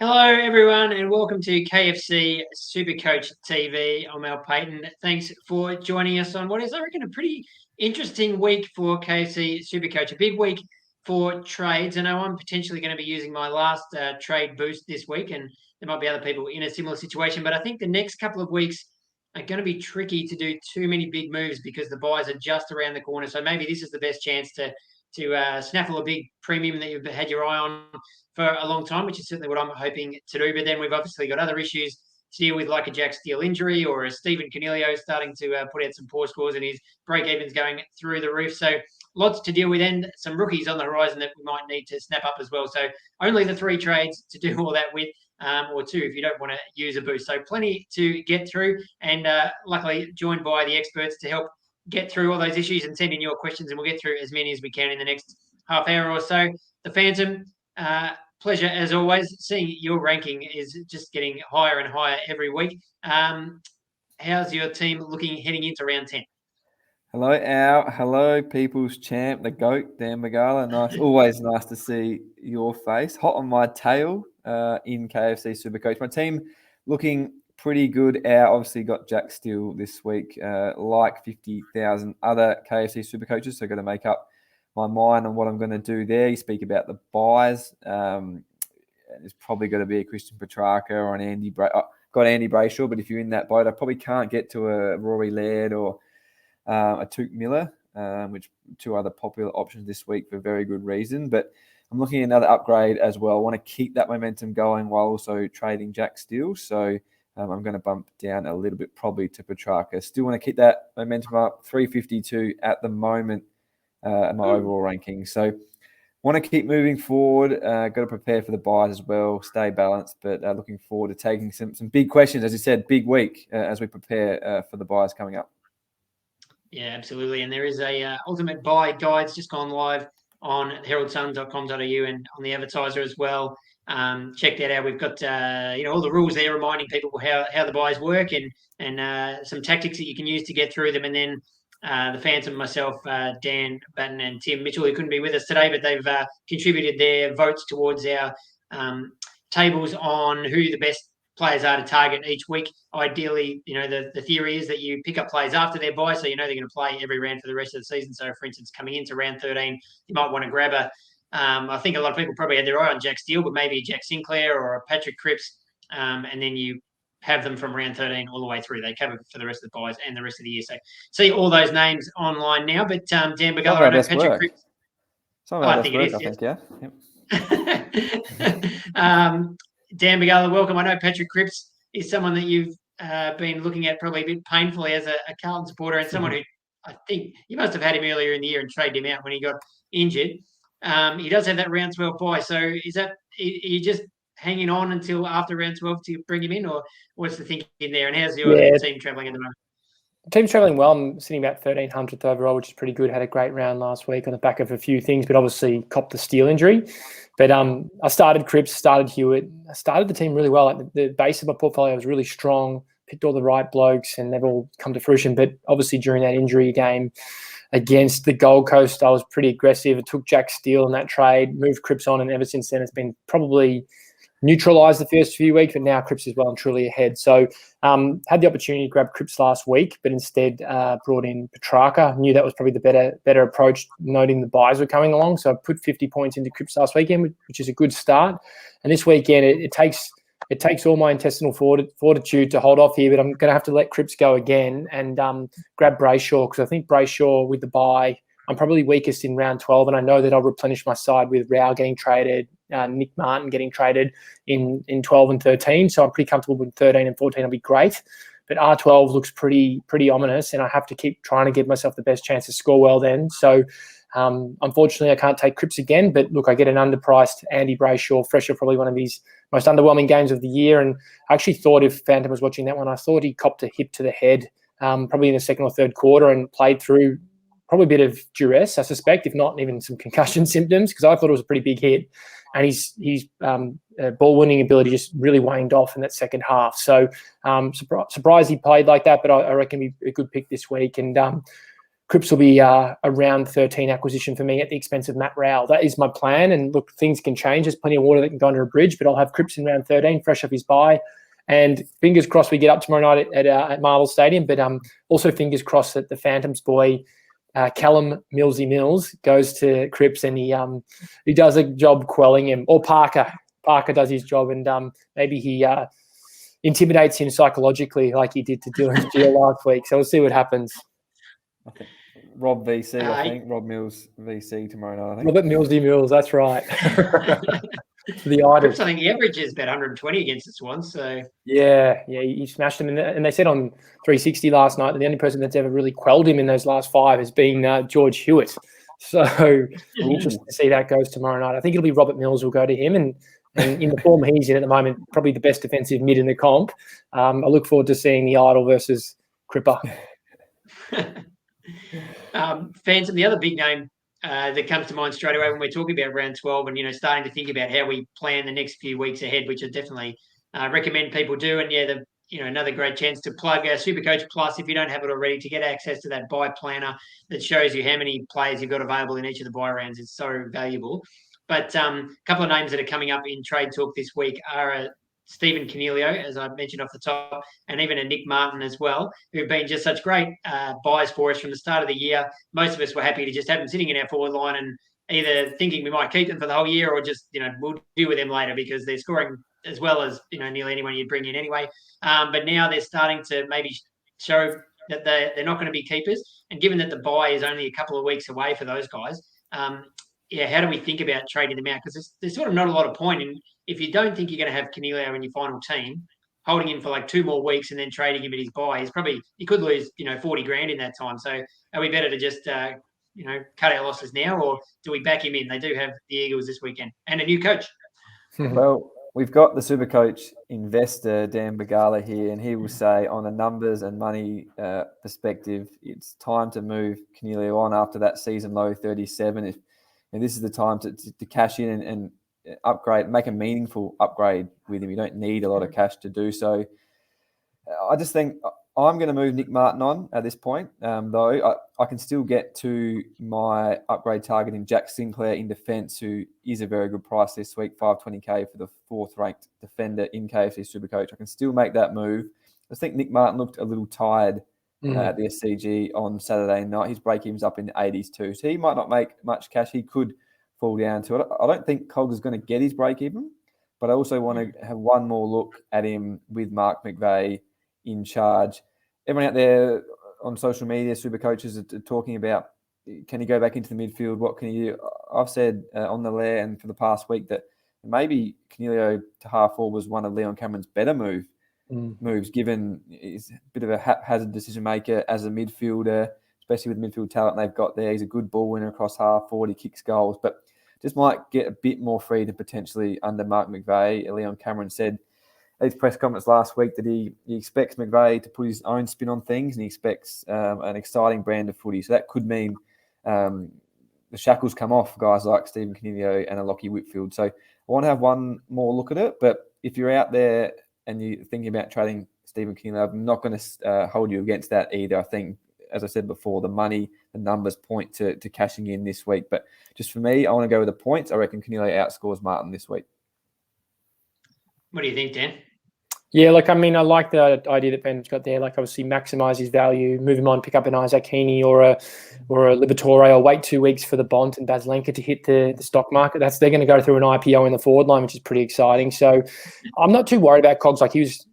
Hello, everyone, and welcome to KFC SuperCoach TV. I'm Paton. Thanks for joining us on what is, I reckon, a pretty interesting week for KFC SuperCoach. A big week for trades. I know I'm potentially going to be using my last trade boost this week, and there might be other people in a similar situation. But I think the next couple of weeks are going to be tricky to do too many big moves because the buys are just around the corner. So maybe this is the best chance to snaffle a big premium that you've had your eye on for a long time, which is certainly what I'm hoping to do. But then we've obviously got other issues to deal with, like a Jack Steele injury or a Stephen Canelio starting to put out some poor scores and his break-evens going through the roof. So lots to deal with, and some rookies on the horizon that we might need to snap up as well. So only the 3 trades to do all that with, or 2 if you don't want to use a boost. So plenty to get through, and luckily joined by the experts to help get through all those issues and send in your questions, and we'll get through as many as we can in the next half hour or so. The Phantom, pleasure as always. Seeing your ranking is just getting higher and higher every week. How's your team looking heading into round 10? Hello, Al. Hello, People's Champ, the GOAT, Dan Begala. Nice, always nice to see your face. Hot on my tail in KFC SuperCoach. My team looking pretty good out. Obviously got Jack Steele this week, like 50,000 other KFC SuperCoaches. So got to make up my mind on what I'm going to do there. You speak about the buys. It's probably going to be a Christian Petrarca or an Andy got Andy Brayshaw, but if you're in that boat, I probably can't get to a Rory Laird or a Touk Miller, which 2 other popular options this week for very good reason. But I'm looking at another upgrade as well. I want to keep that momentum going while also trading Jack Steele. So I'm going to bump down a little bit probably to Petrarca. Still want to keep that momentum up, 352 at the moment in my overall ranking. So want to keep moving forward. Got to prepare for the buys as well, stay balanced, but looking forward to taking some big questions. As you said, big week as we prepare for the buys coming up. Yeah, absolutely. And there is a ultimate buy guides just gone live on heraldsun.com.au and on the advertiser as well. Check that out. We've got all the rules there, reminding people how the buys work and some tactics that you can use to get through them. And then the Phantom, myself, Dan Batten, and Tim Mitchell, who couldn't be with us today, but they've contributed their votes towards our tables on who the best players are to target each week. Ideally, the theory is that you pick up players after their buy, so you know they're going to play every round for the rest of the season. So, for instance, coming into round 13, you might want to grab I think a lot of people probably had their eye on Jack Steele, but maybe a Jack Sinclair or a Patrick Cripps, and then you have them from round 13 all the way through. They cover for the rest of the buys and the rest of the year. So see all those names online now. But Dan Begala, I know Patrick Cripps. I think it is. Yeah. Dan Begala, welcome. I know Patrick Cripps is someone that you've been looking at probably a bit painfully as a Carlton supporter, and someone who I think you must have had him earlier in the year and traded him out when he got injured. He does have that round 12 buy. So are you just hanging on until after round 12 to bring him in, or what's the thinking there? And how's your team travelling at the moment? The team's travelling well. I'm sitting about 1300th overall, which is pretty good. Had a great round last week on the back of a few things, but obviously copped the Steele injury. But I started Cripps, started Hewitt. I started the team really well. Like the base of my portfolio was really strong, picked all the right blokes, and they've all come to fruition. But obviously during that injury game against the Gold Coast, I was pretty aggressive. I took Jack Steele in that trade, moved Cripps on, and ever since then it's been probably neutralised the first few weeks, but now Cripps is well and truly ahead. So had the opportunity to grab Cripps last week, but instead brought in Petrarca. Knew that was probably the better approach, noting the buys were coming along. So I put 50 points into Cripps last weekend, which is a good start. And this weekend it takes all my intestinal fortitude to hold off here, but I'm going to have to let Cripps go again and grab Brayshaw, because I think Brayshaw with the buy, I'm probably weakest in round 12, and I know that I'll replenish my side with Rao getting traded, Nick Martin getting traded in 12 and 13. So I'm pretty comfortable with 13 and 14. I'll be great. But R12 looks pretty ominous, and I have to keep trying to give myself the best chance to score well then. So unfortunately, I can't take Cripps again. But look, I get an underpriced Andy Brayshaw. Fresher, probably one of his most underwhelming games of the year. And I actually thought, if Phantom was watching that one, I thought he copped a hip to the head probably in the second or third quarter and played through probably a bit of duress, I suspect, if not even some concussion symptoms, because I thought it was a pretty big hit. And his ball winning ability just really waned off in that second half. So surprised he played like that, but I reckon he'd be a good pick this week. And Cripps will be a round 13 acquisition for me at the expense of Matt Rowell. That is my plan. And look, things can change. There's plenty of water that can go under a bridge, but I'll have Cripps in round 13, fresh off his bye. And fingers crossed we get up tomorrow night at Marvel Stadium. But also fingers crossed that the Phantoms boy, Callum Millsy Mills, goes to Cripps and he does a job quelling him. Or Parker. Parker does his job, and maybe he intimidates him psychologically like he did to Dylan Gill last week. So we'll see what happens. Okay. Rob VC, I think. Rob Mills VC tomorrow night, I think. Robert Millsy Mills, that's right. The Idols. I think he averages about 120 against the Swans. So yeah, he smashed them. And they said on 360 last night that the only person that's ever really quelled him in those last 5 has been George Hewitt. So interesting to see that goes tomorrow night. I think it'll be Robert Mills will go to him, and in the form he's in at the moment, probably the best defensive mid in the comp. I look forward to seeing the Idol versus Cripper. Phantom, the other big name that comes to mind straight away when we're talking about round 12 and, starting to think about how we plan the next few weeks ahead, which I definitely recommend people do. And, another great chance to plug SuperCoach Plus if you don't have it already, to get access to that buy planner that shows you how many players you've got available in each of the buy rounds. It's so valuable. But a couple of names that are coming up in trade talk this week are Stephen Canelio, as I mentioned off the top, and even a Nick Martin as well, who've been just such great buys for us from the start of the year. Most of us were happy to just have them sitting in our forward line and either thinking we might keep them for the whole year or just, we'll deal with them later because they're scoring as well as, nearly anyone you'd bring in anyway. But now they're starting to maybe show that they're not going to be keepers. And given that the buy is only a couple of weeks away for those guys, how do we think about trading them out? Because there's sort of not a lot of point in, if you don't think you're going to have Canelio in your final team, holding him for like 2 more weeks and then trading him at his buy, you could lose, 40 grand in that time. So are we better to just, cut our losses now, or do we back him in? They do have the Eagles this weekend and a new coach. Well, we've got the SuperCoach investor, Dan Begala, here, and he will say on a numbers and money perspective, it's time to move Canelio on after that season low 37. And this is the time to cash in and upgrade, make a meaningful upgrade with him. You don't need a lot of cash to do so. I just think I'm going to move Nick Martin on at this point, though. I can still get to my upgrade target in Jack Sinclair in defence, who is a very good price this week, $520K for the 4th-ranked defender in KFC SuperCoach. I can still make that move. I think Nick Martin looked a little tired at the SCG on Saturday night. His break-even's up in the 80s too, so he might not make much cash. He could fall down to it. I don't think Cogs is going to get his break-even, but I also want to have one more look at him with Mark McVeigh in charge. Everyone out there on social media, super coaches are talking about, can he go back into the midfield? What can he do? I've said on the lair and for the past week that maybe Canelio to half forward was one of Leon Cameron's better moves, given he's a bit of a haphazard decision maker as a midfielder, especially with the midfield talent they've got there. He's a good ball winner across half forward. He kicks goals, but just might get a bit more free to potentially under Mark McVeigh. Leon Cameron said at his press conference last week that he expects McVeigh to put his own spin on things, and he expects an exciting brand of footy. So that could mean the shackles come off guys like Stephen Canelio and a Lockie Whitfield. So I want to have one more look at it. But if you're out there and you're thinking about trading Stephen Canelio, I'm not going to hold you against that either. I think, as I said before, the money, the numbers point to cashing in this week. But just for me, I want to go with the points. I reckon Canelio outscores Martin this week. What do you think, Dan? Yeah, I like the idea that Ben's got there. Obviously, maximise his value, move him on, pick up an Isaac Heaney or a Liberatore, or wait 2 weeks for the Bont and Baslenka to hit the stock market. They're going to go through an IPO in the forward line, which is pretty exciting. So I'm not too worried about Cogs. He was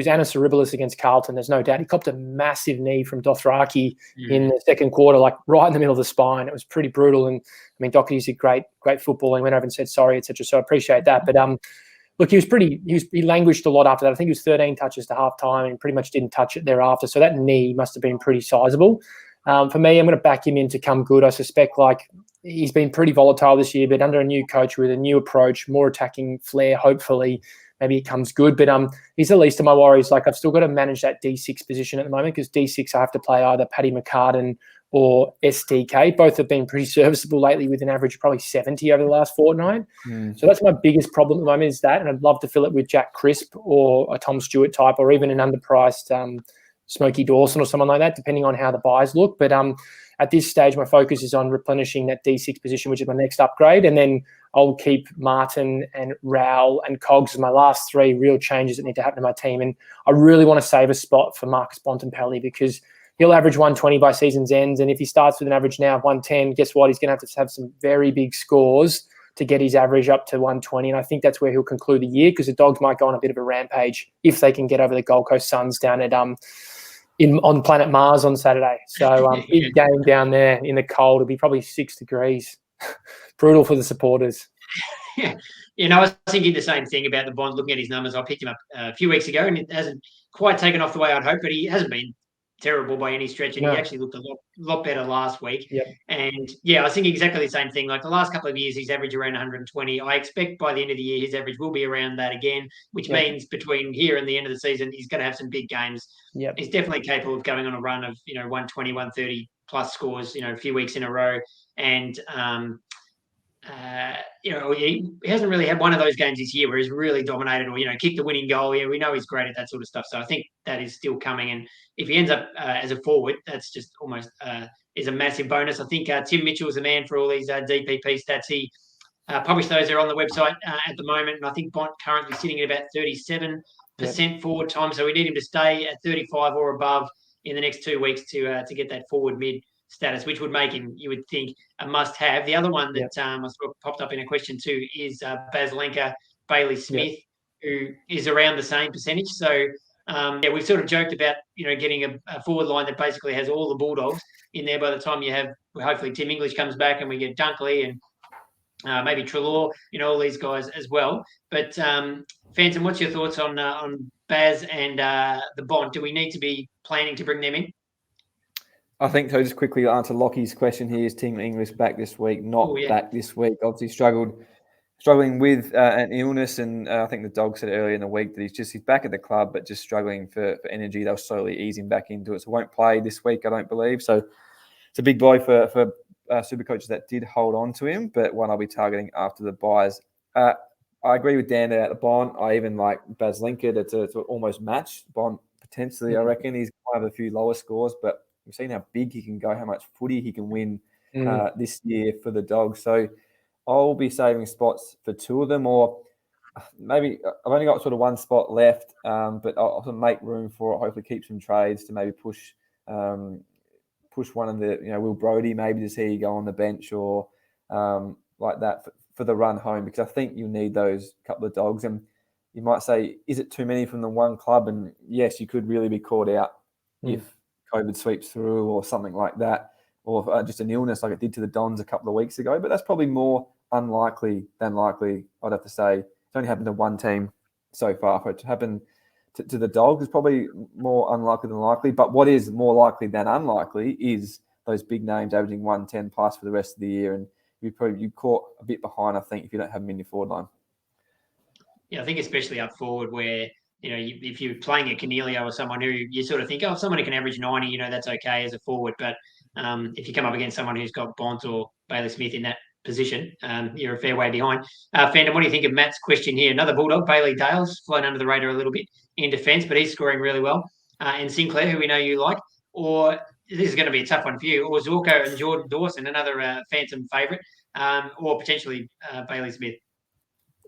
Anna Cerebralus against Carlton. There's no doubt. He copped a massive knee from Dothraki in the second quarter, right in the middle of the spine. It was pretty brutal. And Doherty's a great footballer. He went over and said sorry, etc. So I appreciate that. But look, he languished a lot after that. I think he was 13 touches to half time and pretty much didn't touch it thereafter. So that knee must have been pretty sizable. For me, I'm going to back him in to come good. I suspect he's been pretty volatile this year, but under a new coach with a new approach, more attacking flair, hopefully, maybe it comes good. But he's the least of my worries. I've still got to manage that D6 position at the moment because D6 I have to play either Paddy McCartan or STK. Both have been pretty serviceable lately with an average probably 70 over the last fortnight. So that's my biggest problem at the moment is that. And I'd love to fill it with Jack Crisp or a Tom Stewart type or even an underpriced Smokey Dawson or someone like that, depending on how the buys look. But at this stage, my focus is on replenishing that D6 position, which is my next upgrade. And then I'll keep Martin and Raul and Cogs as my last 3 real changes that need to happen to my team. And I really want to save a spot for Marcus Bontempelli because he'll average 120 by season's ends. And if he starts with an average now of 110, guess what? He's going to have some very big scores to get his average up to 120. And I think that's where he'll conclude the year because the Dogs might go on a bit of a rampage if they can get over the Gold Coast Suns down at on planet Mars on Saturday. So big game down there in the cold. It'll be probably 6 degrees. Brutal for the supporters. Yeah. I was thinking the same thing about the Bond, looking at his numbers. I picked him up a few weeks ago and it hasn't quite taken off the way I'd hoped, but he hasn't been terrible by any stretch, and he actually looked a lot better last week. Yep. And I was thinking exactly the same thing. Like the last couple of years, he's averaged around 120. I expect by the end of the year, his average will be around that again, which means between here and the end of the season, he's going to have some big games. Yep. He's definitely capable of going on a run of 120, 130 plus scores, a few weeks in a row. And he hasn't really had one of those games this year where he's really dominated or kicked the winning goal. We know he's great at that sort of stuff. So I think that is still coming. And if he ends up as a forward, that's just almost is a massive bonus. I think Tim Mitchell is the man for all these DPP stats. He published those there on the website at the moment, and I think Bont currently sitting at about 37% forward time. So we need him to stay at 35 or above in the next 2 weeks to get that forward mid status, which would make him, you would think, a must-have. The other one that I sort of popped up in a question too is Baslenka Bailey Smith, who is around the same percentage. So, we've sort of joked about, getting a forward line that basically has all the Bulldogs in there by the time you have, hopefully Tim English comes back and we get Dunkley and maybe Treloar, all these guys as well. But Phantom, what's your thoughts on Baz and the Bont? Do we need to be planning to bring them in? I think so. Just quickly answer Lockie's question here. Is Tim English back this week? Not back this week. Obviously struggling with an illness, and I think the Dogs said earlier in the week that he's back at the club, but just struggling for energy. They'll slowly ease him back into it. So won't play this week, I don't believe. So it's a big blow for super coaches that did hold on to him, but one I'll be targeting after the buys. I agree with Dan about the Bont. I even like Baslenka to almost match Bont potentially. I reckon he's going to have a few lower scores, but we've seen how big he can go, how much footy he can win this year for the Dogs. So I'll be saving spots for 2 of them, or maybe I've only got sort of 1 spot left, but I'll make room for it. Hopefully keep some trades to maybe push one of the, Will Brodie maybe to see you go on the bench or like that for the run home, because I think you need those couple of Dogs. And you might say, is it too many from the one club? And yes, you could really be caught out if COVID sweeps through or something like that, or just an illness like it did to the Dons a couple of weeks ago. But that's probably more unlikely than likely, I'd have to say. It's only happened to one team so far. For it to happen to the Dogs is probably more unlikely than likely. But what is more likely than unlikely is those big names averaging 110 plus for the rest of the year. And you caught a bit behind, I think, if you don't have them in your forward line. Yeah, I think especially up forward where, if you're playing a Cornelio or someone who you sort of think, if someone who can average 90, that's okay as a forward. But if you come up against someone who's got Bont or Bailey Smith in that position, you're a fair way behind. Phantom, what do you think of Matt's question here? Another Bulldog, Bailey Dale's flown under the radar a little bit in defence, but he's scoring really well. And Sinclair, who we know you like, or this is going to be a tough one for you, or Zorko and Jordan Dawson, another Phantom favourite, or potentially Bailey Smith.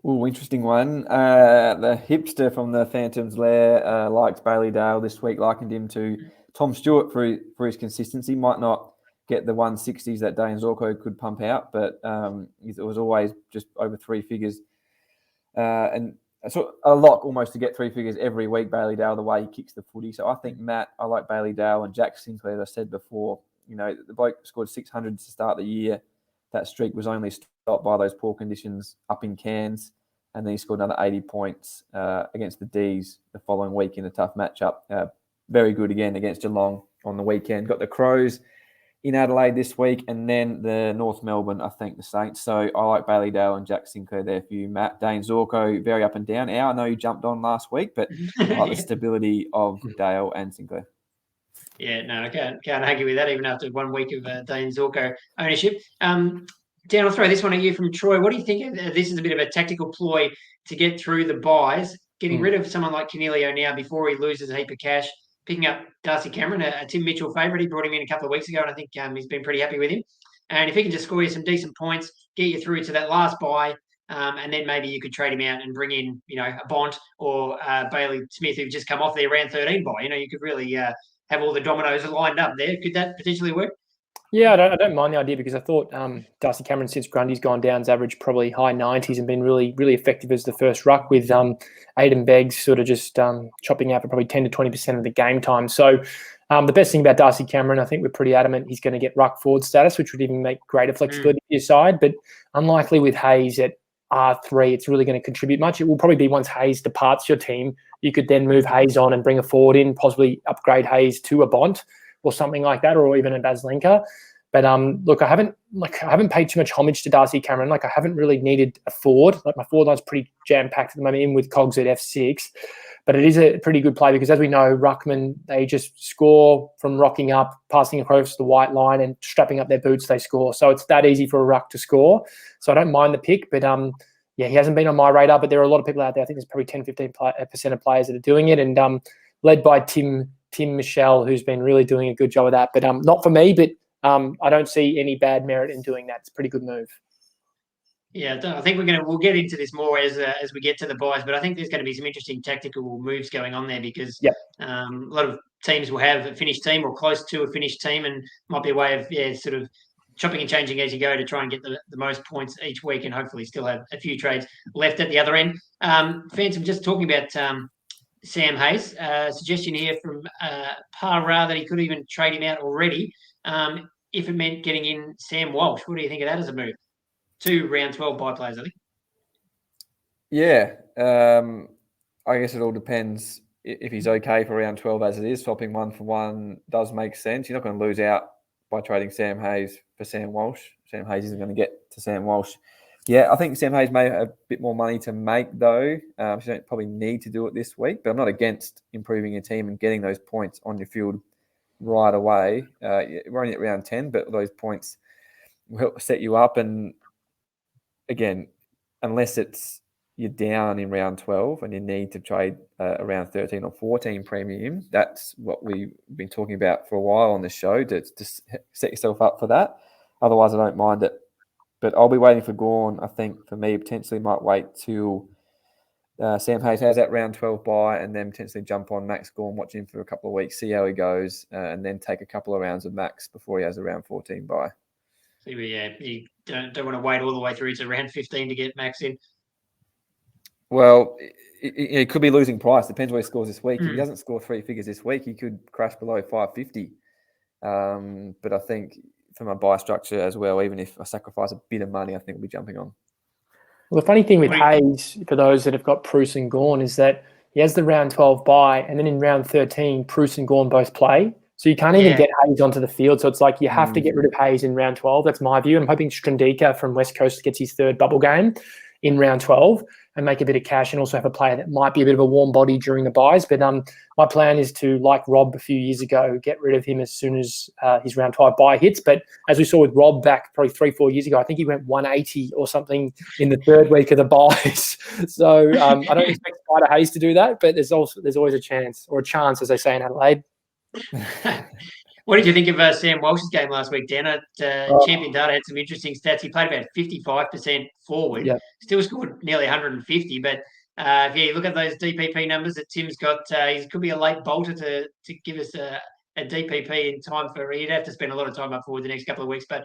Oh, interesting one. The hipster from the Phantom's lair liked Bailey Dale this week, likened him to Tom Stewart for his consistency. Might not get the 160s that Dane Zorko could pump out, but it was always just over 3 figures. And so a lock almost to get 3 figures every week, Bailey Dale, the way he kicks the footy. So I think, Matt, I like Bailey Dale and Jack Sinclair, as I said before. The bloke scored 600 to start the year. That streak was only stopped by those poor conditions up in Cairns, and then he scored another 80 points against the D's the following week in a tough matchup. Very good again against Geelong on the weekend. Got the Crows in Adelaide this week, and then the North Melbourne, I think, the Saints. So I like Bailey Dale and Jack Sinclair there for you, Matt. Dane Zorko, very up and down. I know you jumped on last week, but I like the stability of Dale and Sinclair. Yeah, no, I can't argue with that, even after 1 week of Dane Zorko ownership. Dan, I'll throw this one at you from Troy. What do you think? This is a bit of a tactical ploy to get through the buys, getting rid of someone like Cornelio now before he loses a heap of cash picking up Darcy Cameron, a Tim Mitchell favourite. He brought him in a couple of weeks ago, and I think he's been pretty happy with him. And if he can just score you some decent points, get you through to that last bye, and then maybe you could trade him out and bring in, a Bont or Bailey Smith, who've just come off their round 13 bye. You could really have all the dominoes lined up there. Could that potentially work? Yeah, I don't mind the idea, because I thought Darcy Cameron, since Grundy's gone down, has averaged probably high 90s and been really, really effective as the first ruck, with Aiden Beggs sort of just chopping out for probably 10 to 20% of the game time. So the best thing about Darcy Cameron, I think we're pretty adamant he's going to get ruck forward status, which would even make greater flexibility for your side. But unlikely with Hayes at R3, it's really going to contribute much. It will probably be once Hayes departs your team, you could then move Hayes on and bring a forward in, possibly upgrade Hayes to a Bont or something like that, or even a Baslenka. But look, I haven't paid too much homage to Darcy Cameron. Like, I haven't really needed a forward. Like, my forward line's pretty jam-packed at the moment, in with cogs at F6. But it is a pretty good play, because as we know, ruckmen, they just score from rocking up, passing across the white line and strapping up their boots, they score. So it's that easy for a ruck to score. So I don't mind the pick, but yeah, he hasn't been on my radar, but there are a lot of people out there. I think there's probably 10-15% of players that are doing it, and led by Tim Michelle, who's been really doing a good job of that. But not for me, but I don't see any bad merit in doing that. It's a pretty good move. Yeah, I think we'll get into this more as we get to the buys, but I think there's going to be some interesting tactical moves going on there, because a lot of teams will have a finished team or close to a finished team, and might be a way of sort of chopping and changing as you go to try and get the most points each week, and hopefully still have a few trades left at the other end. Phantom, just talking about Sam Hayes, suggestion here from Para that he could even trade him out already if it meant getting in Sam Walsh. What do you think of that as a move? 2 round 12 bye players, I think. Yeah, I guess it all depends if he's okay for round 12 as it is. Swapping 1 for 1 does make sense. You're not going to lose out by trading Sam Hayes for Sam Walsh. Sam Hayes isn't going to get to Sam Walsh. Yeah, I think Sam Hayes may have a bit more money to make, though. So you don't probably need to do it this week, but I'm not against improving your team and getting those points on your field right away. We're only at round 10, but those points will help set you up. And again, unless you're down in round 12 and you need to trade around 13 or 14 premium, that's what we've been talking about for a while on this show, to set yourself up for that. Otherwise, I don't mind it. But I'll be waiting for Gawn. I think for me, potentially might wait till Sam Hayes has that round 12 bye, and then potentially jump on Max Gawn, watch him for a couple of weeks, see how he goes, and then take a couple of rounds of Max before he has a round 14 bye. So yeah, you don't want to wait all the way through to round 15 to get Max in. Well, it could be losing price. Depends where he scores this week. If he doesn't score 3 figures this week, he could crash below 550. But I think for my buy structure as well, even if I sacrifice a bit of money, I think we'll be jumping on. Well, the funny thing with Hayes, for those that have got Bruce and Gawn, is that he has the round 12 bye, and then in round 13, Bruce and Gawn both play. So you can't even get Hayes onto the field. So it's like you have to get rid of Hayes in round 12. That's my view. I'm hoping Strandika from West Coast gets his 3rd bubble game in round 12 and make a bit of cash, and also have a player that might be a bit of a warm body during the buys. But my plan is to, like Rob a few years ago, get rid of him as soon as his round 12 buy hits. But as we saw with Rob back probably 3-4 years ago, I think he went 180 or something in the 3rd week of the buys. So I don't expect Spider Hayes to do that, but there's always a chance, or a chance, as they say in Adelaide. What did you think of Sam Walsh's game last week, Dan? Champion Data had some interesting stats. He played about 55% forward, still scored nearly 150. But if you look at those DPP numbers that Tim's got, he could be a late bolter to give us a DPP in time for. He'd have to spend a lot of time up forward the next couple of weeks. But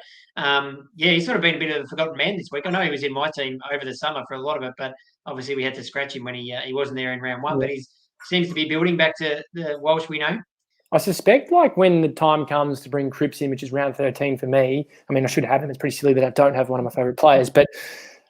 he's sort of been a bit of a forgotten man this week. I know he was in my team over the summer for a lot of it, but obviously we had to scratch him when he wasn't there in round 1. But he seems to be building back to the Walsh we know. I suspect, like, when the time comes to bring Cripps in, which is round 13 for me, I mean, I should have him. It's pretty silly that I don't have one of my favourite players. But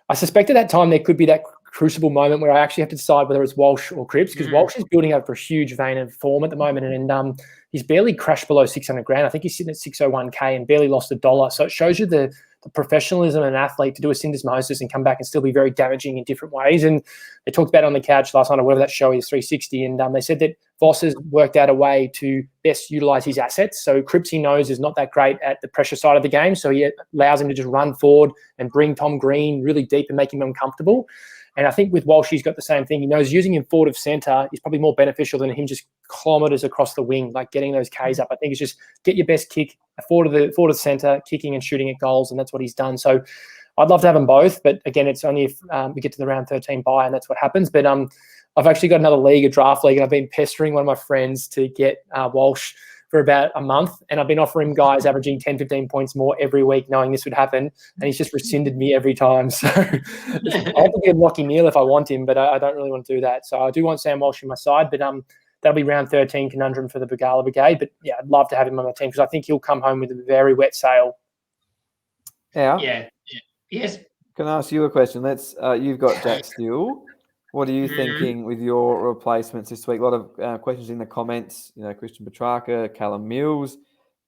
I suspect at that time there could be that crucible moment where I actually have to decide whether it's Walsh or Cripps, because Walsh is building up for a huge vein of form at the moment. And he's barely crashed below 600 grand. I think he's sitting at 601K and barely lost $1. So it shows you the professionalism of an athlete to do a syndesmosis and come back and still be very damaging in different ways. And they talked about it on the couch last night, or whatever that show is, 360. And they said that Voss has worked out a way to best utilize his assets. So Cripps, he knows, is not that great at the pressure side of the game. So he allows him to just run forward and bring Tom Green really deep and make him uncomfortable. And I think with Walsh, he's got the same thing. He knows using him forward of centre is probably more beneficial than him just kilometres across the wing, like getting those Ks up. I think it's just get your best kick forward of the centre, kicking and shooting at goals, and that's what he's done. So I'd love to have them both, but again, it's only if we get to the round 13 bye and that's what happens. But I've actually got another league, a draft league, and I've been pestering one of my friends to get Walsh for about a month, and I've been offering guys averaging 10, 15 points more every week, knowing this would happen, and he's just rescinded me every time. So I'll have to get Lockie Neal if I want him, but I don't really want to do that. So I do want Sam Walsh in my side, but that'll be round 13 conundrum for the Begala Brigade. But yeah, I'd love to have him on my team because I think he'll come home with a very wet sail. Yeah. Yes. Can I ask you a question? You've got Jack Steele. What are you thinking with your replacements this week? A lot of questions in the comments. Christian Petrarca, Callum Mills.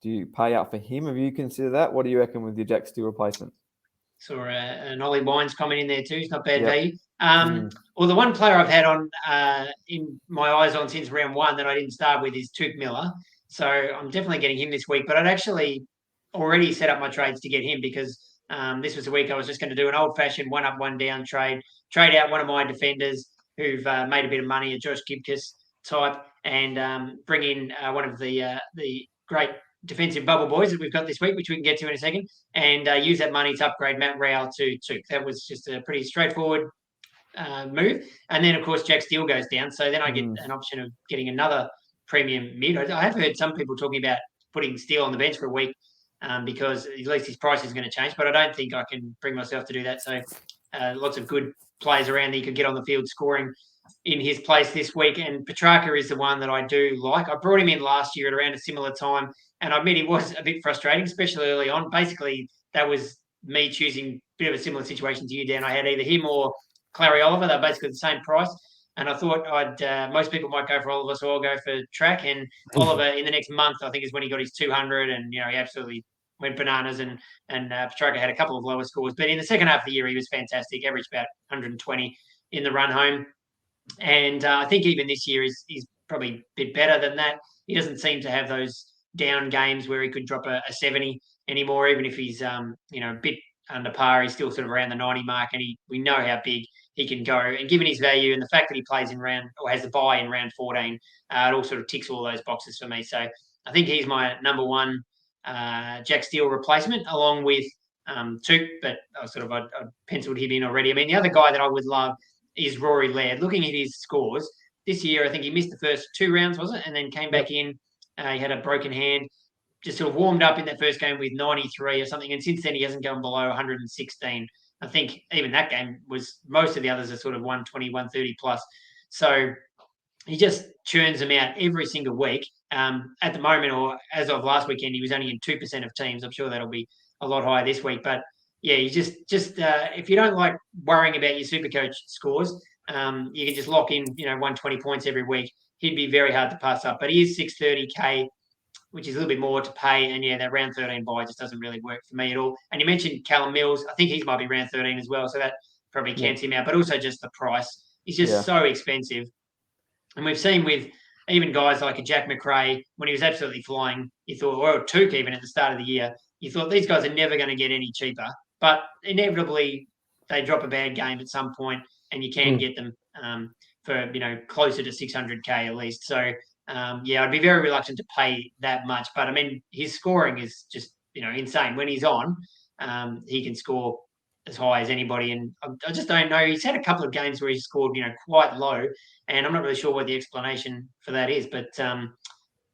Do you pay up for him? Have you considered that? What do you reckon with your Jack Steele replacement? Saw an Ollie Wines comment in there too. It's not bad value. Well, the one player I've had on in my eyes on since round 1 that I didn't start with is Tuke Miller. So I'm definitely getting him this week. But I'd actually already set up my trades to get him because this was a week I was just going to do an old-fashioned one-up, one-down trade out one of my defenders who've made a bit of money, a Josh Gibcus type, and bring in one of the great defensive bubble boys that we've got this week, which we can get to in a second, and use that money to upgrade Matt Rowell to Tuke. That was just a pretty straightforward move. And then, of course, Jack Steele goes down. So then I get an option of getting another premium mid. I have heard some people talking about putting Steele on the bench for a week because at least his price is going to change, but I don't think I can bring myself to do that. So lots of good players around that you could get on the field scoring in his place this week. And Petrarca is the one that I do like. I brought him in last year at around a similar time, and I admit he was a bit frustrating, especially early on. Basically, that was me choosing a bit of a similar situation to you, Dan. I had either him or Clary Oliver. They're basically the same price. And I thought most people might go for Oliver, so I'll go for Track. And Oliver, in the next month, I think is when he got his 200, and he absolutely went bananas. And Petrarca had a couple of lower scores, but in the second half of the year, he was fantastic. Averaged about 120 in the run home, and I think even this year he's probably a bit better than that. He doesn't seem to have those down games where he could drop a 70 anymore, even if he's a bit under par. He's still sort of around the 90 mark, and we know how big he can go. And given his value and the fact that he plays in round or has the bye in round 14, it all sort of ticks all those boxes for me. So I think he's my number one Jack Steele replacement, along with Tuke, but I penciled him in already. I mean, the other guy that I would love is Rory Laird. Looking at his scores this year, I think he missed the first 2 rounds, was it? And then came back in. He had a broken hand. Just sort of warmed up in that first game with 93 or something, and since then he hasn't gone below 116. I think even that game was, most of the others are sort of 120, 130 plus. So he just churns them out every single week. At the moment, or as of last weekend, he was only in 2% of teams. I'm sure that'll be a lot higher this week. But yeah, you just if you don't like worrying about your SuperCoach scores, you can just lock in 120 points every week. He'd be very hard to pass up. But he is 630K, which is a little bit more to pay. And yeah, that round 13 buy just doesn't really work for me at all. And you mentioned Callum Mills. I think he might be round 13 as well. So that probably counts him out. But also just the price. He's just so expensive. And we've seen with even guys like a Jack McRae, when he was absolutely flying, you thought, or Tuke even at the start of the year, you thought these guys are never going to get any cheaper. But inevitably, they drop a bad game at some point, and you can get them for closer to 600K at least. So I'd be very reluctant to pay that much. But I mean, his scoring is just insane. When he's on, he can score as high as anybody, and I just don't know. He's had a couple of games where he's scored quite low, and I'm not really sure what the explanation for that is. But I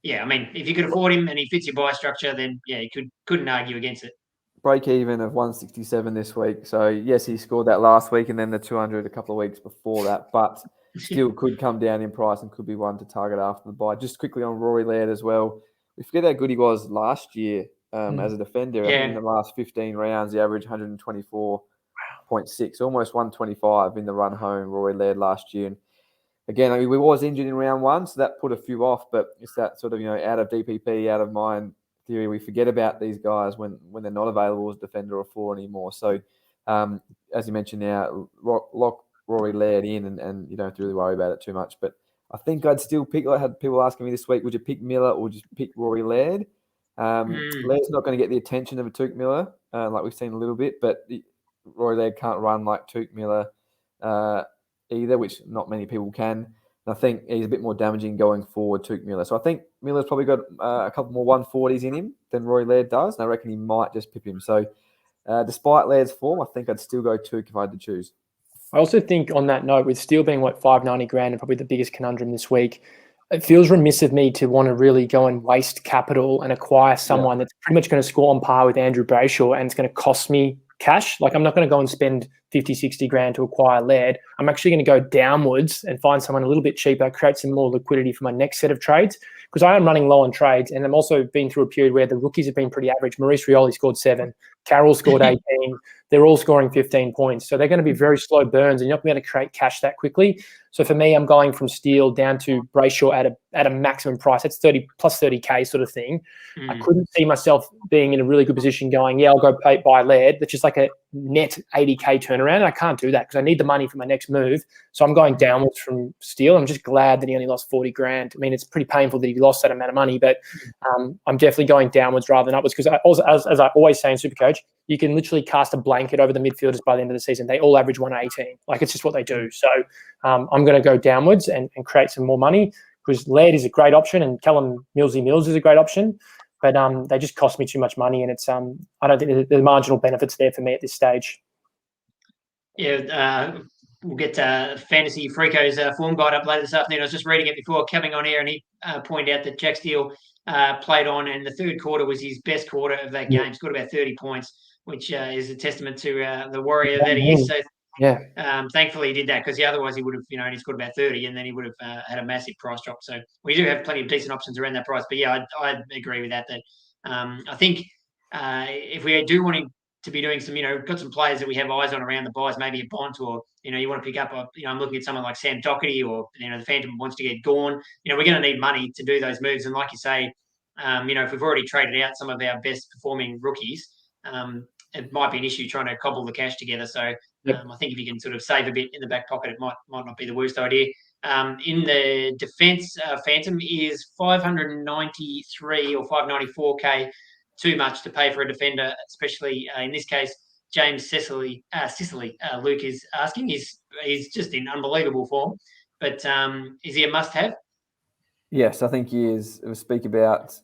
mean, if you could afford him and he fits your buy structure, then you couldn't argue against it. Break even of 167 this week. So yes, he scored that last week, and then the 200 a couple of weeks before that, but still could come down in price and could be one to target after the buy. Just quickly on Rory Laird as well. We forget how good he was last year as a defender. I think in the last 15 rounds, he averaged 124.6, almost 125 in the run home, Rory Laird last year. And again, I mean, we was injured in round 1, so that put a few off, but it's that sort of, out of DPP, out of mind theory. We forget about these guys when they're not available as defender or 4 anymore. So as you mentioned now, lock Rory Laird in, and you don't have to really worry about it too much. But I think I'd still pick. I had people asking me this week, would you pick Miller or just pick Rory Laird? Laird's not going to get the attention of a Touk Miller, like we've seen a little bit, but Rory Laird can't run like Touk Miller either, which not many people can. And I think he's a bit more damaging going forward, Touk Miller. So I think Miller's probably got a couple more 140s in him than Rory Laird does, and I reckon he might just pip him. So despite Laird's form, I think I'd still go Touk if I had to choose. I also think on that note, with Steele being, $590,000 and probably the biggest conundrum this week, it feels remiss of me to want to really go and waste capital and acquire someone that's pretty much going to score on par with Andrew Brayshaw, and it's going to cost me cash. Like, I'm not going to go and spend 50, 60 grand to acquire Laird. I'm actually going to go downwards and find someone a little bit cheaper, create some more liquidity for my next set of trades, because I am running low on trades, and I'm also been through a period where the rookies have been pretty average. Maurice Rioli scored 7. Carroll scored 18. They're all scoring 15 points. So they're going to be very slow burns, and you're not going to be able to create cash that quickly. So for me, I'm going from Steele down to Brayshaw at a maximum price. That's 30 plus 30K sort of thing. I couldn't see myself being in a really good position going, I'll go buy Laird. That's just like a net 80K turnaround. And I can't do that because I need the money for my next move. So I'm going downwards from Steele. I'm just glad that he only lost 40 grand. I mean, it's pretty painful that he lost that amount of money, but I'm definitely going downwards rather than upwards, because as I always say in Supercoach, you can literally cast a blanket over the midfielders by the end of the season. They all average 118. Like, it's just what they do. So I'm going to go downwards and create some more money, because Laird is a great option and Callum Mills is a great option, but they just cost me too much money, and it's I don't think the marginal benefits there for me at this stage. Yeah, we'll get Fantasy Freako's form guide up later this afternoon. I was just reading it before coming on air, and he pointed out that Jack Steele played on, and the third quarter was his best quarter of that game. Scored about 30 points, which is a testament to the warrior that he is. So thankfully he did that, because otherwise he would have, only scored about 30, and then he would have had a massive price drop. So we do have plenty of decent options around that price. But I agree with that. That I think if we do want to be doing some, got some players that we have eyes on around the buys, maybe a Bont, or you want to pick up I'm looking at someone like Sam Doherty, or the Phantom wants to get gone. We're going to need money to do those moves. And like you say, if we've already traded out some of our best performing rookies, it might be an issue trying to cobble the cash together. So I think if you can sort of save a bit in the back pocket, it might not be the worst idea. In the defence, Phantom is 593 or 594K too much to pay for a defender, especially in this case. James Sicily, Luke is asking. He's just in unbelievable form, but is he a must-have? Yes, I think he is. We'll speak about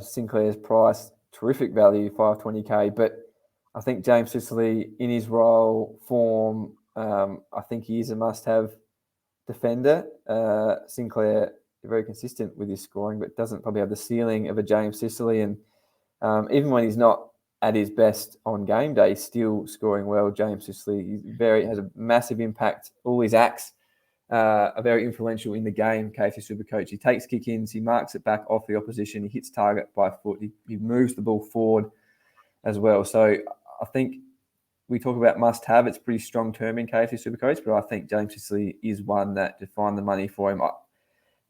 Sinclair's price, terrific value, 520K, but I think James Sicily, in his role, form, I think he is a must-have defender. Sinclair, very consistent with his scoring, but doesn't probably have the ceiling of a James Sicily. And even when he's not at his best on game day, he's still scoring well. James Sicily has a massive impact. All his acts are very influential in the game. KFC SuperCoach. He takes kick-ins, he marks it back off the opposition, he hits target by foot, he moves the ball forward as well. So I think we talk about must-have. It's a pretty strong term in KFC SuperCoach, but I think James Sicily is one that to find the money for him.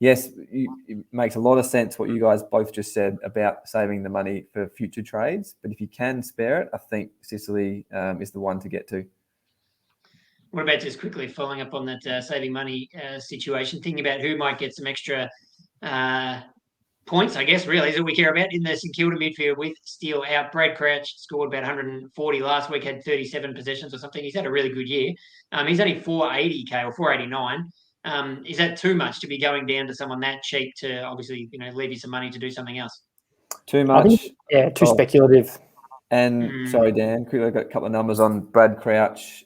Yes, it makes a lot of sense what you guys both just said about saving the money for future trades. But if you can spare it, I think Sicily is the one to get to. What about just quickly following up on that saving money situation, thinking about who might get some extra points, I guess, really, is what we care about in the St Kilda midfield with Steele out. Brad Crouch scored about 140 last week, had 37 possessions or something. He's had a really good year. He's only 480K or 489. Is that too much to be going down to someone that cheap to obviously, leave you some money to do something else? Too much? Too speculative. And sorry, Dan, quickly, I've got a couple of numbers on Brad Crouch.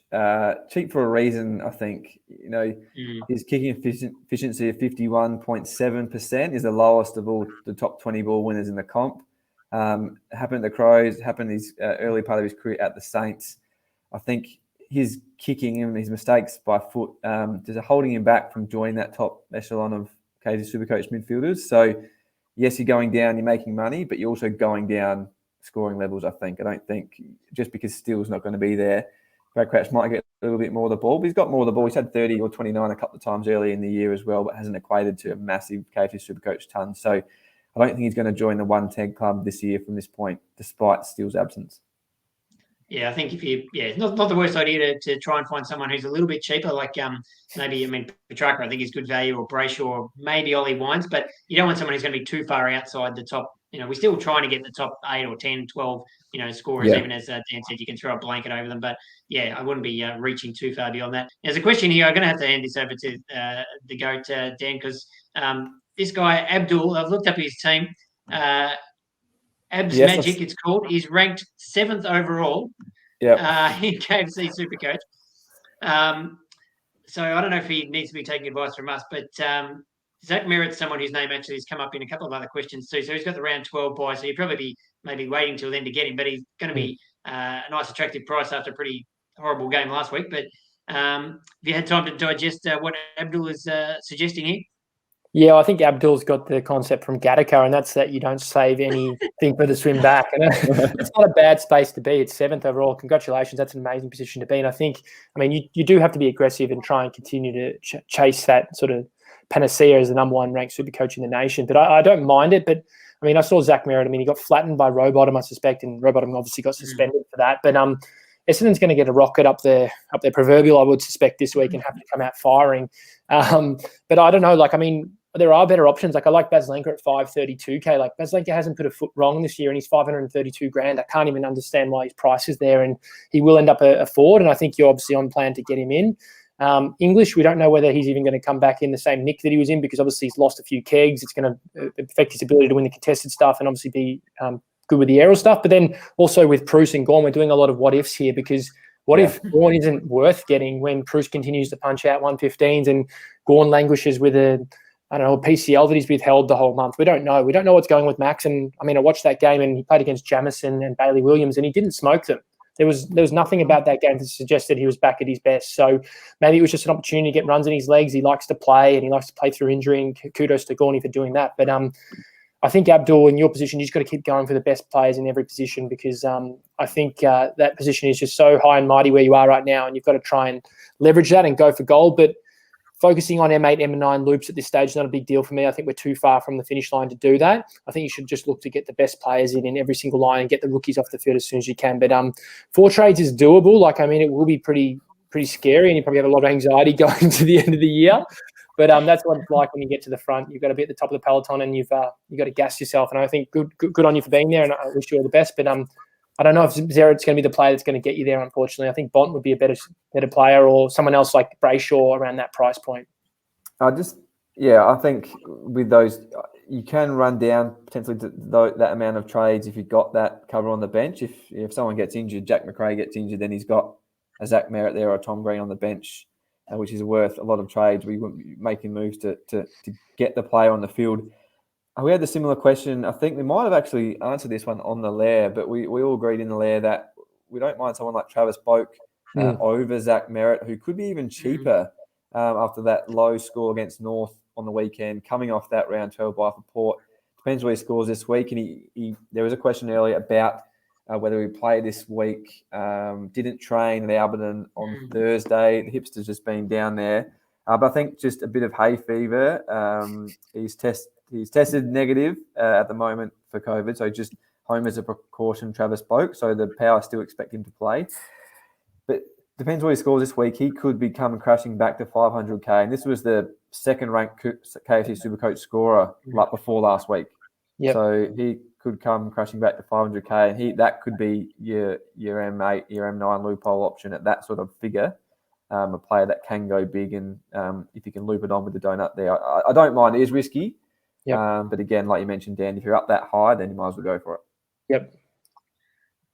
Cheap for a reason, I think. His kicking efficiency of 51.7% is the lowest of all the top 20 ball winners in the comp. Happened at the Crows, happened his early part of his career at the Saints. I think his kicking and his mistakes by foot just holding him back from joining that top echelon of KFC SuperCoach midfielders. So, yes, you're going down, you're making money, but you're also going down scoring levels, I think. I don't think just because Steele's not going to be there, Brad Crouch might get a little bit more of the ball, but he's got more of the ball. He's had 30 or 29 a couple of times early in the year as well, but hasn't equated to a massive KFC SuperCoach ton. So I don't think he's going to join the 110 club this year from this point, despite Steele's absence. Yeah, I think it's not the worst idea to try and find someone who's a little bit cheaper, like maybe, Petrarca, I think is good value, or Brayshaw, or maybe Ollie Wines, but you don't want someone who's going to be too far outside the top. We're still trying to get the top 8 or 10, 12, scorers, Yeah. even as Dan said, you can throw a blanket over them. But yeah, I wouldn't be reaching too far beyond that. There's a question here. I'm going to have to hand this over to the GOAT, Dan, because this guy, Abdul, I've looked up his team. Abs Yes, Magic, it's called. He's ranked 7th overall in KFC SuperCoach. So I don't know if he needs to be taking advice from us, but Zach Merritt's someone whose name actually has come up in a couple of other questions too. So he's got the round 12 buy, so you'd probably be maybe waiting till then to get him, but he's going to be a nice, attractive price after a pretty horrible game last week. But have you had time to digest what Abdul is suggesting here? Yeah, I think Abdul's got the concept from Gattaca, and that's that you don't save anything for the swim back. And it's not a bad space to be. It's 7th overall. Congratulations. That's an amazing position to be in. I think, you do have to be aggressive and try and continue to chase that sort of panacea as the number 1 ranked super coach in the nation. But I don't mind it. But, I saw Zach Merritt. He got flattened by Rowbottom, I suspect, and Rowbottom obviously got suspended for that. But Essendon's going to get a rocket up their proverbial, I would suspect, this week and have to come out firing. But I don't know. There are better options. I like Baslenka at 532K. Baslenka hasn't put a foot wrong this year, and he's 532 grand. I can't even understand why his price is there, and he will end up a forward. And I think you're obviously on plan to get him in. English, we don't know whether he's even going to come back in the same nick that he was in, because obviously he's lost a few kegs. It's going to affect his ability to win the contested stuff and obviously be good with the aerial stuff. But then also with Bruce and Gawn, we're doing a lot of what ifs here, because what if Gawn isn't worth getting when Bruce continues to punch out 115s and Gawn languishes with a PCL that he's withheld the whole month? We don't know. We don't know what's going with Max. And I watched that game, and he played against Jamison and Bailey Williams, and he didn't smoke them. There was nothing about that game that suggested he was back at his best. So maybe it was just an opportunity to get runs in his legs. He likes to play, and he likes to play through injury, and kudos to Gawney for doing that. But I think, Abdul, in your position, you just got to keep going for the best players in every position, because I think that position is just so high and mighty where you are right now, and you've got to try and leverage that and go for gold. But focusing on M8, M9 loops at this stage is not a big deal for me. I think we're too far from the finish line to do that. I think you should just look to get the best players in every single line and get the rookies off the field as soon as you can. But 4 trades is doable. it will be pretty scary, and you probably have a lot of anxiety going to the end of the year. But that's what it's like when you get to the front. You've got to be at the top of the peloton, and you've got to gas yourself. And I think good on you for being there, and I wish you all the best. But I don't know if Zerett's going to be the player that's going to get you there, unfortunately. I think Bont would be a better player, or someone else like Brayshaw around that price point. I think with those, you can run down potentially to that amount of trades if you've got that cover on the bench. If someone gets injured, Jack McRae gets injured, then he's got a Zach Merritt there or a Tom Green on the bench, which is worth a lot of trades. We wouldn't be making moves to get the player on the field. We had a similar question. I think we might have actually answered this one on the lair, but we all agreed in the lair that we don't mind someone like Travis Boak over Zach Merritt, who could be even cheaper after that low score against North on the weekend, coming off that round 12 bye for Port. Depends where he scores this week. And there was a question earlier about whether he played this week. Didn't train at Alberton on Thursday. The hipster's just been down there. But I think just a bit of hay fever. He's tested negative at the moment for COVID, so just home as a precaution, Travis Boak. So the Power still expect him to play. But depends what he scores this week. He could be coming crashing back to 500K. And this was the second-ranked KFC SuperCoach scorer before last week. Yep. So he could come crashing back to 500K. And that could be your M8, your M9 loophole option at that sort of figure. A player that can go big, and if you can loop it on with the donut there. I don't mind. It is risky. Yep. But again, like you mentioned, Dan, if you're up that high, then you might as well go for it. Yep.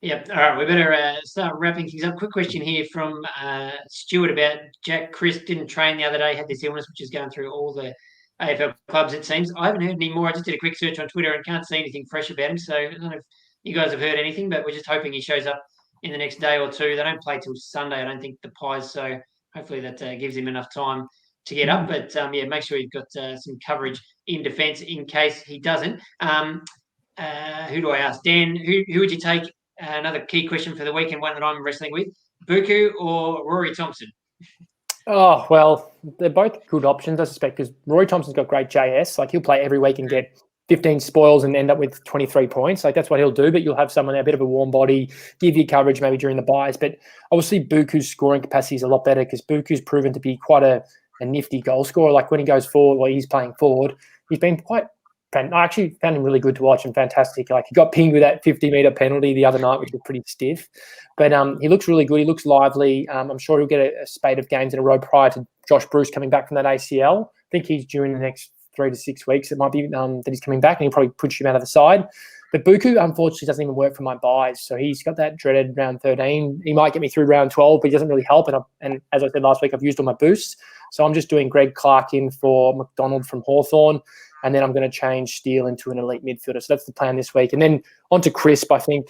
Yep. All right. We better start wrapping things up. Quick question here from Stuart about Jack Crisp. Didn't train the other day, had this illness, which is going through all the AFL clubs, it seems. I haven't heard any more. I just did a quick search on Twitter and can't see anything fresh about him. So I don't know if you guys have heard anything, but we're just hoping he shows up in the next day or two. They don't play till Sunday, I don't think, the Pies. So hopefully that gives him enough time to get up. But, make sure you've got some coverage in defence in case he doesn't. Who do I ask? Dan, who would you take? Another key question for the weekend, one that I'm wrestling with. Buku or Rory Thompson? Oh, well, they're both good options, I suspect, because Rory Thompson's got great JS. He'll play every week and get 15 spoils and end up with 23 points. Like, that's what he'll do, but you'll have someone, a bit of a warm body, give you coverage maybe during the buys. But obviously Buku's scoring capacity is a lot better because Buku's proven to be quite a nifty goal scorer. Like, when he goes forward, while he's playing forward, he's been quite – I actually found him really good to watch and fantastic. Like, he got pinged with that 50-metre penalty the other night, which was pretty stiff. But he looks really good. He looks lively. I'm sure he'll get a spate of games in a row prior to Josh Bruce coming back from that ACL. I think he's due in the next 3 to 6 weeks. It might be that he's coming back, and he'll probably push him out of the side. But Buku, unfortunately, doesn't even work for my buys. So he's got that dreaded round 13. He might get me through round 12, but he doesn't really help. And as I said last week, I've used all my boosts. So I'm just doing Greg Clark in for McDonald from Hawthorn, and then I'm going to change Steele into an elite midfielder. So that's the plan this week. And then on to Crisp. I think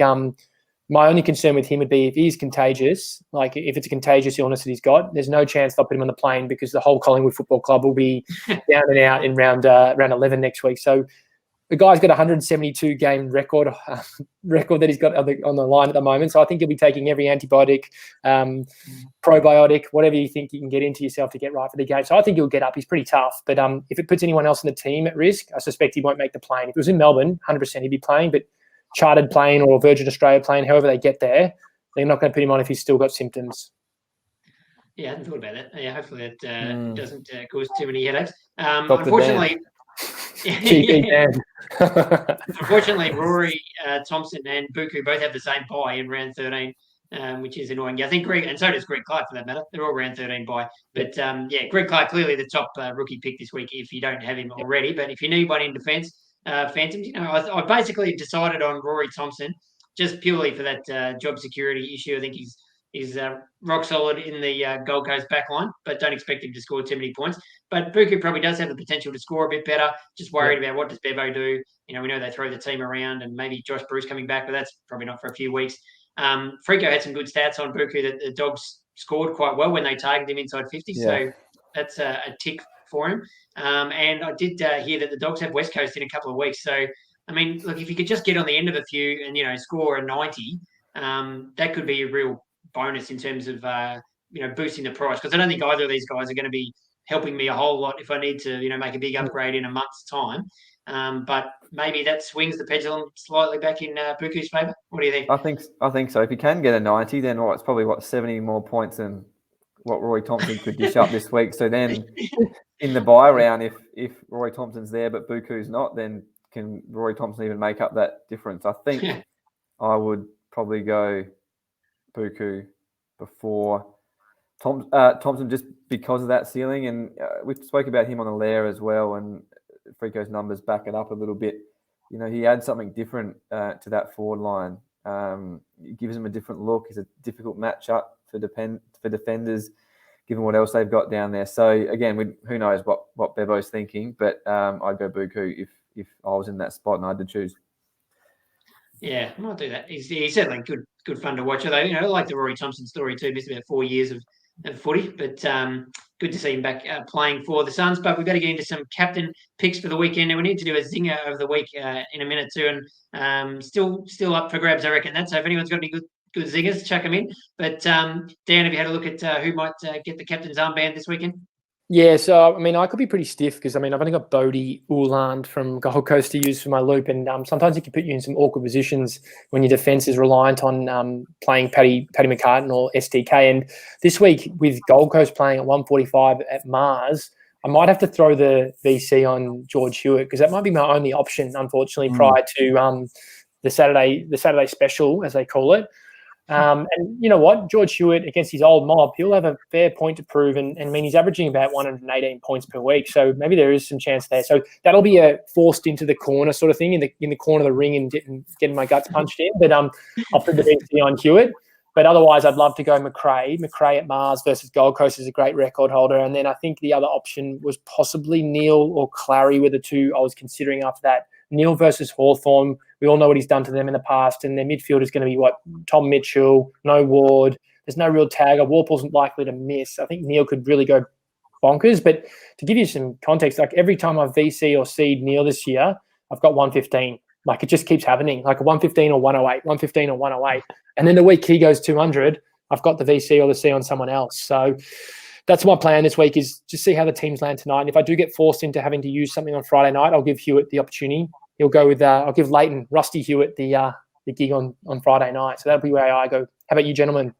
my only concern with him would be if he's contagious, like if it's a contagious illness that he's got, there's no chance they'll put him on the plane because the whole Collingwood Football Club will be down and out in round 11 next week. So the guy's got a 172-game record that he's got on the line at the moment. So I think he'll be taking every antibiotic, probiotic, whatever you think you can get into yourself to get right for the game. So I think he'll get up. He's pretty tough. But if it puts anyone else in the team at risk, I suspect he won't make the plane. If it was in Melbourne, 100% he'd be playing. But chartered plane or Virgin Australia plane, however they get there, they're not going to put him on if he's still got symptoms. Yeah, I hadn't thought about that. Yeah, hopefully it doesn't cause too many headaches. Dr. Unfortunately, yeah. Unfortunately, Rory Thompson and Buku both have the same bye in round 13, which is annoying. I think Greg, and so does Greg Clark for that matter. They're all round 13 bye. But Greg Clark clearly the top rookie pick this week if you don't have him already. But if you need one in defence, Phantoms, I basically decided on Rory Thompson just purely for that job security issue. I think he's rock solid in the Gold Coast backline, but don't expect him to score too many points. But Buku probably does have the potential to score a bit better. Just worried about what does Bevo do. We know they throw the team around and maybe Josh Bruce coming back, but that's probably not for a few weeks. Frico had some good stats on Buku that the Dogs scored quite well when they targeted him inside 50. Yeah. So that's a tick for him. And I did hear that the Dogs have West Coast in a couple of weeks. So, I mean, look, if you could just get on the end of a few and, score a 90, that could be a real bonus in terms of, boosting the price. Because I don't think either of these guys are going to be helping me a whole lot if I need to, make a big upgrade in a month's time. But maybe that swings the pendulum slightly back in Buku's favour. What do you think? I think so. If you can get a 90, then it's probably 70 more points than what Roy Thompson could dish up this week. So then in the buy round, if Roy Thompson's there but Buku's not, then can Roy Thompson even make up that difference? I think I would probably go Buku before Thompson just because of that ceiling. And we spoke about him on the lair as well, and Frico's numbers back it up a little bit. He adds something different to that forward line. It gives him a different look. It's a difficult matchup for defenders, given what else they've got down there. So again, who knows what Bevo's thinking, but I'd go Buku if I was in that spot and I had to choose. Yeah, I might do that. He's certainly good fun to watch. Although, I like the Rory Thompson story too. Missed about 4 years of footy, but good to see him back playing for the Suns. But we've got to get into some captain picks for the weekend, and we need to do a zinger of the week in a minute too. And still up for grabs, I reckon. So if anyone's got any good zingers, chuck them in. But Dan, have you had a look at who might get the captain's armband this weekend? Yeah, so, I could be pretty stiff because, I've only got Bodie Uland from Gold Coast to use for my loop, and sometimes it can put you in some awkward positions when your defence is reliant on playing Paddy McCartan or STK. And this week, with Gold Coast playing at 145 at Mars, I might have to throw the VC on George Hewitt because that might be my only option, unfortunately, prior to the Saturday special, as they call it. And you know what? George Hewitt, against his old mob, he'll have a fair point to prove. And he's averaging about 118 points per week. So maybe there is some chance there. So that'll be a forced into the corner sort of thing, in the corner of the ring and getting my guts punched in. But I'll put the VC on Hewitt. But otherwise, I'd love to go McRae. McRae at Mars versus Gold Coast is a great record holder. And then I think the other option was possibly Neil or Clary were the two I was considering after that. Neil versus Hawthorn. We all know what he's done to them in the past, and their midfield is going to be Tom Mitchell, no Ward. There's no real tagger. Warple's likely to miss. I think Neil could really go bonkers. But to give you some context, like every time I've VC or seed Neil this year, I've got 115. Like it just keeps happening, like a 115 or 108, 115 or 108. And then the week he goes 200, I've got the VC or the C on someone else. So that's my plan this week, is just see how the teams land tonight. And if I do get forced into having to use something on Friday night, I'll give Hewitt the opportunity. he'll go with I'll give Leighton Rusty Hewitt the gig on Friday night. So that'll be where I go. How about you, gentlemen?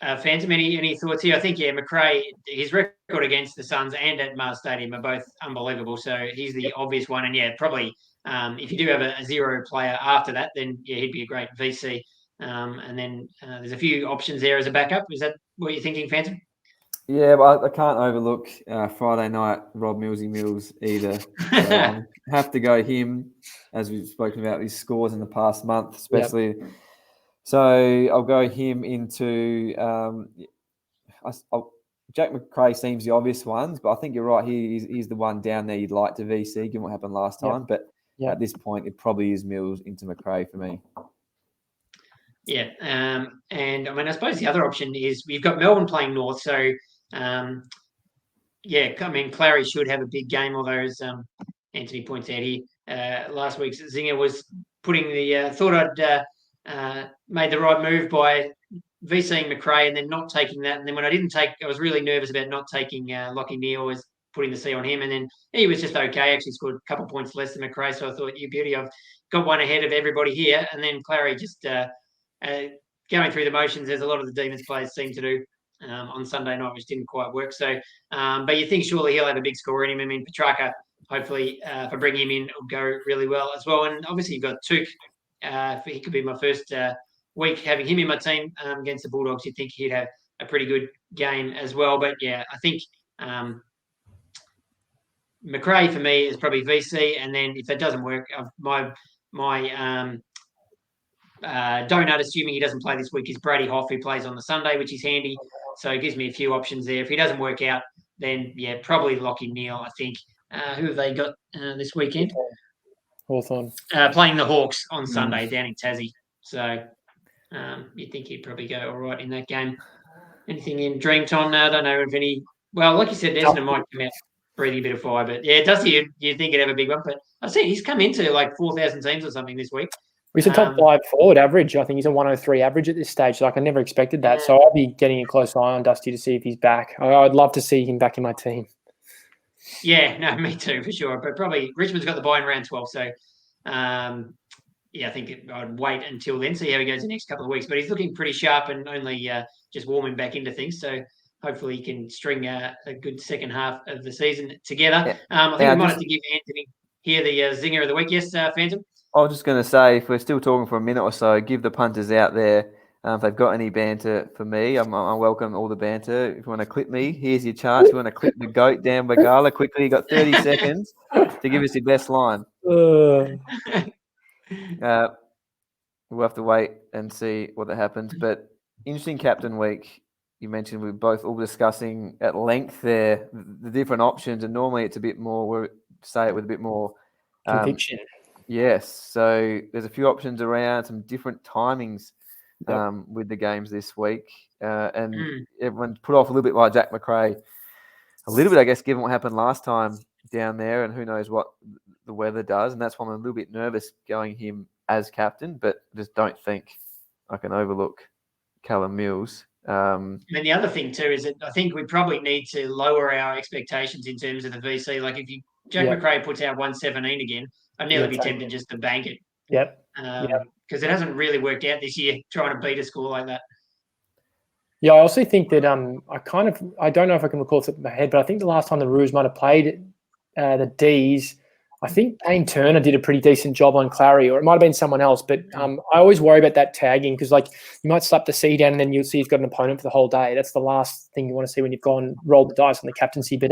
Phantom, any thoughts here? I think, Macrae, his record against the Suns and at Mars Stadium are both unbelievable. So he's the obvious one. And, probably if you do have a zero player after that, then, he'd be a great VC. And then there's a few options there as a backup. Is that what you're thinking, Phantom? Yeah, but I can't overlook Friday night Rob Millsy Mills either. So I have to go him, as we've spoken about his scores in the past month, especially. Yep. So I'll go him into Jack Macrae seems the obvious ones, but I think you're right. He's the one down there you'd like to VC, given what happened last time. But at this point, it probably is Mills into Macrae for me. Yeah, and I mean, I suppose the other option is we've got Melbourne playing North, so I mean, Clary should have a big game, although as Anthony points out here, last week's Zinger was putting thought I'd made the right move by VCing Macrae and then not taking that, and then when I was really nervous about not taking Lockie Neal, was putting the C on him, and then he was just okay, actually scored a couple of points less than Macrae, so I thought, you beauty, I've got one ahead of everybody here, and then Clary just going through the motions, as a lot of the Demons players seem to do on Sunday night, which didn't quite work. So, but you think surely he'll have a big score in him. I mean, Petrarca, hopefully, if I bring him in, will go really well as well. And obviously, you've got Took. He could be my first week having him in my team against the Bulldogs. You'd think he'd have a pretty good game as well. But, I think Macrae for me is probably VC. And then if that doesn't work, my donut, assuming he doesn't play this week, is Brady Hoff, who plays on the Sunday, which is handy. So it gives me a few options there. If he doesn't work out, then probably Lockie Neal, I think. Who have they got this weekend? Hawthorn. Playing the Hawks on Sunday down in Tassie. So you'd think he'd probably go all right in that game. Anything in Dream Time? I don't know if any. Well, like you said, Desmond might come out breathing a bit of fire, but Dusty, you think he'd have a big one. But I've seen he's come into like 4,000 teams or something this week. He's a top 5 forward average. I think he's a 103 average at this stage. Like I never expected that. So I'll be getting a close eye on Dusty to see if he's back. I'd love to see him back in my team. Yeah, no, me too, for sure. But probably Richmond's got the bye in round 12. So, I think I'd wait until then, see how he goes the next couple of weeks. But he's looking pretty sharp and only just warming back into things. So hopefully he can string a good second half of the season together. I think we might have to give Anthony here the zinger of the week. Yes, Phantom? I was just going to say, if we're still talking for a minute or so, give the punters out there, if they've got any banter for me, I welcome all the banter. If you want to clip me, here's your chance. If you want to clip the GOAT, Dan Begala, quickly. You've got 30 seconds to give us your best line. We'll have to wait and see what that happens. But interesting captain week. You mentioned we're both all discussing at length there the different options, and normally it's a bit more, we'll say it with a bit more conviction. Yes, so there's a few options around, some different timings with the games this week, and everyone's put off a little bit by Jack Macrae. A little bit, I guess, given what happened last time down there, and who knows what the weather does, and that's why I'm a little bit nervous going him as captain, but just don't think I can overlook Callum Mills. And the other thing too is that I think we probably need to lower our expectations in terms of the VC. Like if Jack Macrae puts out 117 again, I'd nearly be tempted just to bank it. Because it hasn't really worked out this year trying to beat a score like that. Yeah, I also think that I don't know if I can recall it in my head, but I think the last time the Roos might have played the Ds, I think Payne Turner did a pretty decent job on Clary, or it might have been someone else. But I always worry about that tagging because, like, you might slap the C down and then you'll see he's got an opponent for the whole day. That's the last thing you want to see when you've gone rolled the dice on the captaincy. But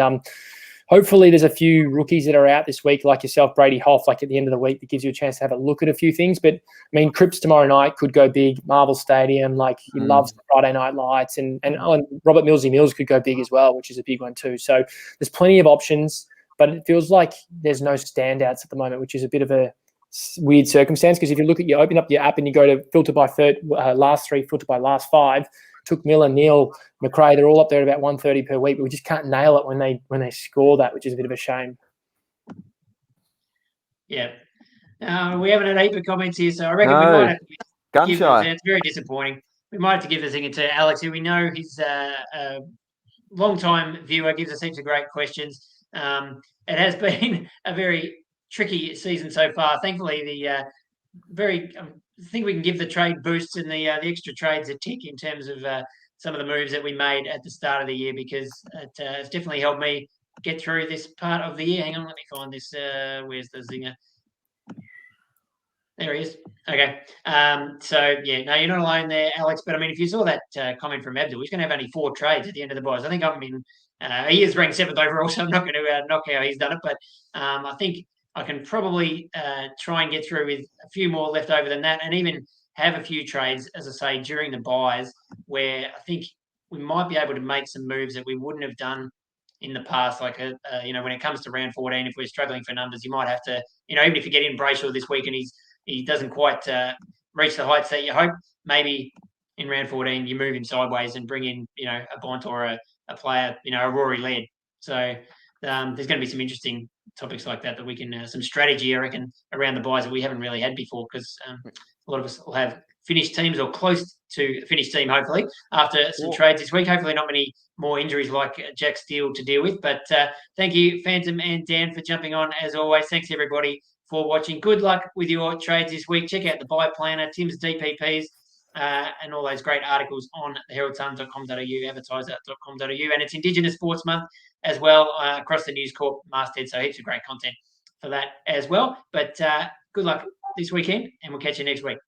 hopefully there's a few rookies that are out this week, like yourself, Brady Hoff, like at the end of the week, that gives you a chance to have a look at a few things. But, I mean, Cripps tomorrow night could go big. Marvel Stadium, like, he loves the Friday night lights. And Robert Millsy Mills could go big as well, which is a big one too. So there's plenty of options. But it feels like there's no standouts at the moment, which is a bit of a weird circumstance. Because if you open up your app and you go to filter by last 3, filter by last 5, Took Miller, Neal, Macrae, they're all up there at about 130 per week. But we just can't nail it when they score that, which is a bit of a shame. Yeah, we haven't had a heap of comments here, so I reckon we might have to give it's very disappointing. We might have to give the thing to Alex, who we know he's a long-time viewer, gives us heaps of great questions. It has been a very tricky season so far. Thankfully, I think we can give the trade boosts and the extra trades a tick in terms of some of the moves that we made at the start of the year, because it's definitely helped me get through this part of the year. Hang on, let me find this. Where's the zinger? There he is. Okay. So, yeah, no, you're not alone there, Alex. But, I mean, if you saw that comment from Abdul, he's going to have only 4 trades at the end of the buys. I think I'm in he is ranked 7th overall, so I'm not going to knock how he's done it. But I think I can probably try and get through with a few more left over than that, and even have a few trades, as I say, during the buys, where I think we might be able to make some moves that we wouldn't have done in the past. Like, when it comes to round 14, if we're struggling for numbers, you might have to, even if you get in Brayshaw this week and he doesn't quite reach the heights that you hope, maybe in round 14 you move him sideways and bring in, a Bont or a player, a Rory Laird. So there's going to be some interesting topics like that we can, some strategy, I reckon, around the buys that we haven't really had before, because a lot of us will have finished teams or close to a finished team, hopefully, after some trades this week. Hopefully not many more injuries like Jack Steele to deal with. But thank you, Phantom and Dan, for jumping on, as always. Thanks, everybody, for watching. Good luck with your trades this week. Check out the buy planner, Tim's DPPs, and all those great articles on heraldsun.com.au, advertiser.com.au. And it's Indigenous Sports Month as well across the News Corp masthead. So heaps of great content for that as well. But good luck this weekend, and we'll catch you next week.